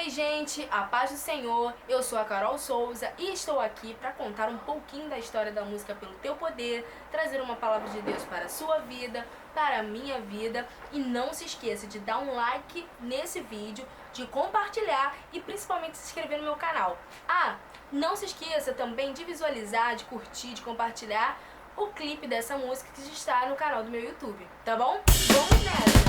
Oi gente, a paz do Senhor, eu sou a Carol Souza e estou aqui para contar um pouquinho da história da música Pelo Teu Poder, trazer uma palavra de Deus para a sua vida, para a minha vida, e não se esqueça de dar um like nesse vídeo, de compartilhar e principalmente se inscrever no meu canal. Não se esqueça também de visualizar, de curtir, de compartilhar o clipe dessa música que está no canal do meu YouTube, tá bom? Vamos nessa!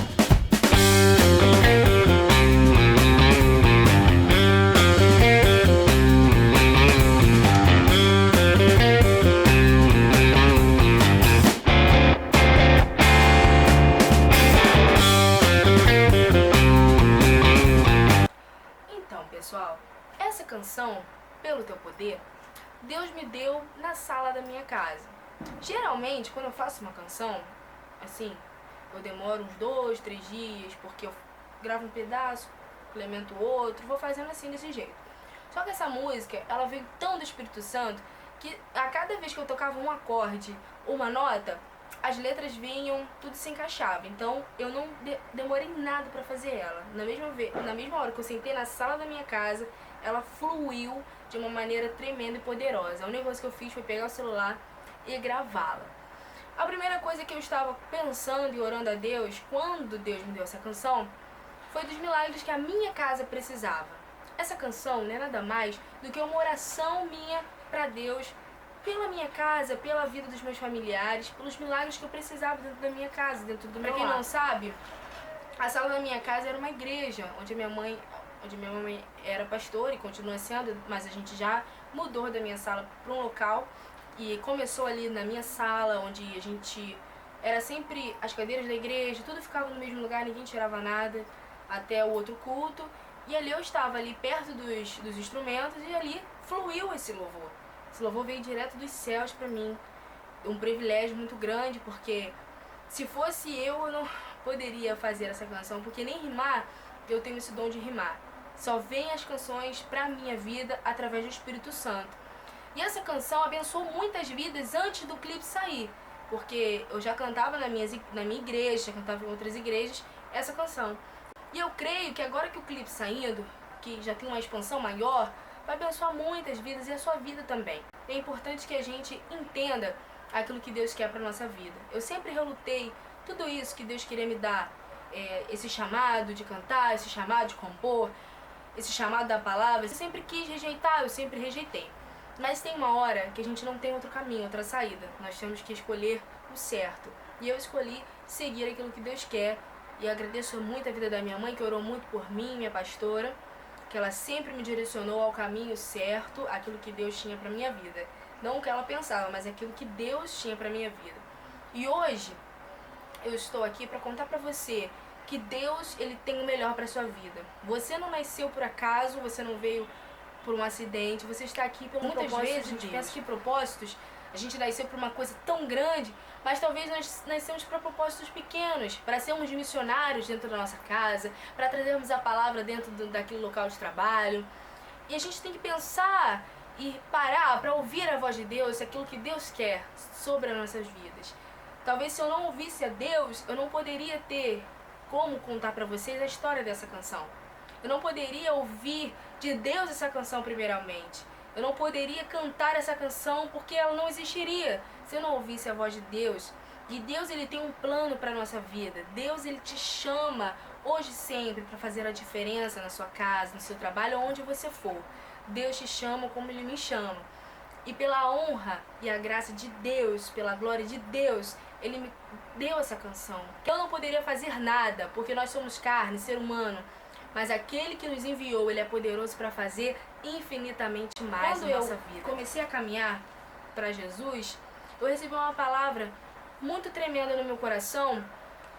Pessoal, essa canção, Pelo Teu Poder, Deus me deu na sala da minha casa. Geralmente, quando eu faço uma canção, assim, eu demoro uns 2, 3 dias, porque eu gravo um pedaço, complemento outro, vou fazendo assim desse jeito. Só que essa música, ela veio tão do Espírito Santo, que a cada vez que eu tocava um acorde, uma nota, as letras vinham, tudo se encaixava. Então eu não demorei nada pra fazer ela. Na mesma hora que eu sentei na sala da minha casa, ela fluiu de uma maneira tremenda e poderosa. A única coisa que eu fiz foi pegar o celular e gravá-la. A primeira coisa que eu estava pensando e orando a Deus, quando Deus me deu essa canção, foi dos milagres que a minha casa precisava. Essa canção não é nada mais do que uma oração minha pra Deus, pela minha casa, pela vida dos meus familiares, pelos milagres que eu precisava dentro da minha casa, dentro do meu lar. Pra quem não sabe, a sala da minha casa era uma igreja, onde minha mãe era pastora e continua sendo, mas a gente já mudou da minha sala para um local e começou ali na minha sala, onde a gente era sempre as cadeiras da igreja, tudo ficava no mesmo lugar, ninguém tirava nada até o outro culto, e ali eu estava ali perto dos instrumentos e ali fluiu esse louvor. Esse louvor veio direto dos céus pra mim. Um privilégio muito grande, porque se fosse eu não poderia fazer essa canção, porque nem rimar, eu tenho esse dom de rimar. Só vem as canções pra minha vida através do Espírito Santo. E essa canção abençoou muitas vidas antes do clipe sair, porque eu já cantava na minha igreja, já cantava em outras igrejas, essa canção. E eu creio que agora que o clipe saindo, que já tem uma expansão maior, vai abençoar muitas vidas e a sua vida também. É importante que a gente entenda aquilo que Deus quer para nossa vida. Eu sempre relutei tudo isso que Deus queria me dar, esse chamado de cantar, esse chamado de compor, esse chamado da palavra. Eu sempre quis rejeitar, eu sempre rejeitei. Mas tem uma hora que a gente não tem outro caminho, outra saída. Nós temos que escolher o certo. E eu escolhi seguir aquilo que Deus quer. E agradeço muito a vida da minha mãe, que orou muito por mim, minha pastora, que ela sempre me direcionou ao caminho certo, aquilo que Deus tinha para minha vida. Não o que ela pensava, mas aquilo que Deus tinha para minha vida. E hoje eu estou aqui para contar para você que Deus, ele tem o melhor para sua vida. Você não nasceu por acaso, você não veio por um acidente, você está aqui por muitas vezes a gente pensa que propósitos, a gente nasceu por uma coisa tão grande, mas talvez nós nascemos para propósitos pequenos, para sermos missionários dentro da nossa casa, para trazermos a palavra dentro daquele local de trabalho. E a gente tem que pensar e parar para ouvir a voz de Deus, aquilo que Deus quer sobre as nossas vidas. Talvez se eu não ouvisse a Deus, eu não poderia ter como contar para vocês a história dessa canção. Eu não poderia ouvir de Deus essa canção primeiramente. Eu não poderia cantar essa canção porque ela não existiria se eu não ouvisse a voz de Deus. E Deus, ele tem um plano para a nossa vida. Deus, ele te chama hoje e sempre para fazer a diferença na sua casa, no seu trabalho, onde você for. Deus te chama como ele me chama. E pela honra e a graça de Deus, pela glória de Deus, ele me deu essa canção. Eu não poderia fazer nada, porque nós somos carne, ser humano. Mas aquele que nos enviou, ele é poderoso para fazer infinitamente mais na nossa vida. Quando eu comecei a caminhar para Jesus, eu recebi uma palavra muito tremenda no meu coração,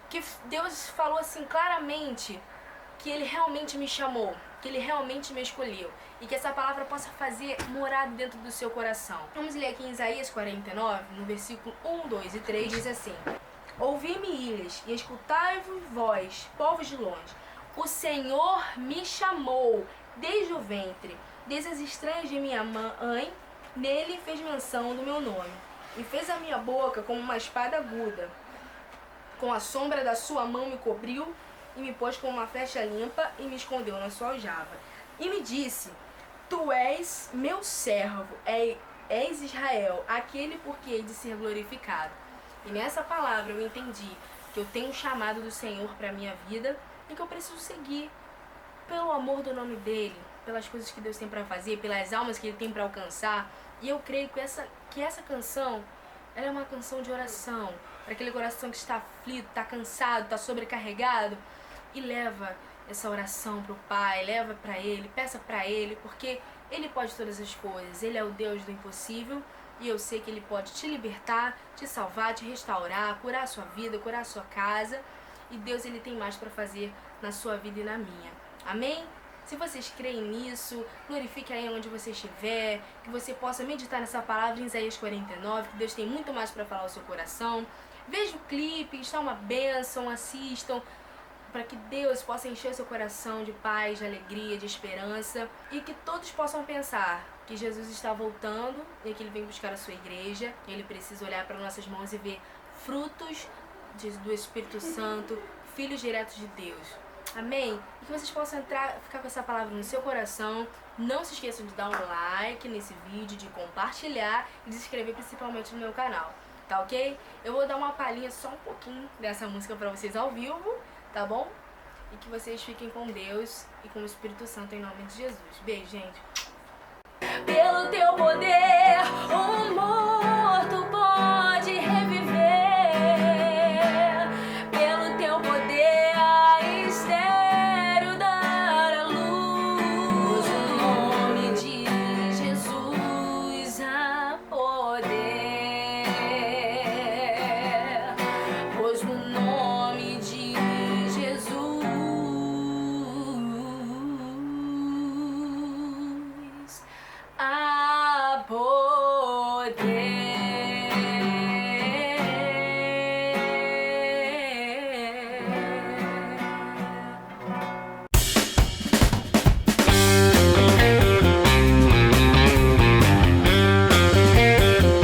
que Deus falou assim claramente que ele realmente me chamou, que ele realmente me escolheu, e que essa palavra possa fazer morada dentro do seu coração. Vamos ler aqui em Isaías 49, no versículo 1, 2 e 3, diz assim: Ouvi-me, ilhas, e escutai-vos vós, povos de longe. O Senhor me chamou desde o ventre, desde as estranhas de minha mãe, nele fez menção do meu nome, e fez a minha boca como uma espada aguda. Com a sombra da sua mão me cobriu, e me pôs com uma flecha limpa, e me escondeu na sua aljava. E me disse: Tu és meu servo, és Israel, aquele por que hei de ser glorificado. E nessa palavra eu entendi que eu tenho um chamado do Senhor para minha vida e que eu preciso seguir pelo amor do nome dele, pelas coisas que Deus tem para fazer, pelas almas que ele tem para alcançar. E eu creio que essa canção, ela é uma canção de oração para aquele coração que está aflito, está cansado, está sobrecarregado, e leva essa oração para o Pai, leva para Ele, peça para Ele, porque Ele pode todas as coisas. Ele é o Deus do impossível e eu sei que Ele pode te libertar, te salvar, te restaurar, curar a sua vida, curar a sua casa. E Deus, Ele tem mais para fazer na sua vida e na minha. Amém? Se vocês creem nisso, glorifique aí onde você estiver, que você possa meditar nessa palavra em Isaías 49, que Deus tem muito mais para falar ao seu coração. Veja o clipe, está uma bênção, assistam, para que Deus possa encher seu coração de paz, de alegria, de esperança, e que todos possam pensar que Jesus está voltando e que Ele vem buscar a sua igreja. Ele precisa olhar para nossas mãos e ver frutos do Espírito Santo, filhos diretos de Deus. Amém? E que vocês possam ficar com essa palavra no seu coração. Não se esqueçam de dar um like nesse vídeo, de compartilhar e de se inscrever principalmente no meu canal. Tá ok? Eu vou dar uma palhinha, só um pouquinho dessa música pra vocês ao vivo, tá bom? E que vocês fiquem com Deus e com o Espírito Santo em nome de Jesus. Beijo, gente. Pelo teu poder, o morto pode reviver. Pelo teu poder, a estéril dar a luz. No nome de Jesus há poder. Pois no nome de Jesus há poder.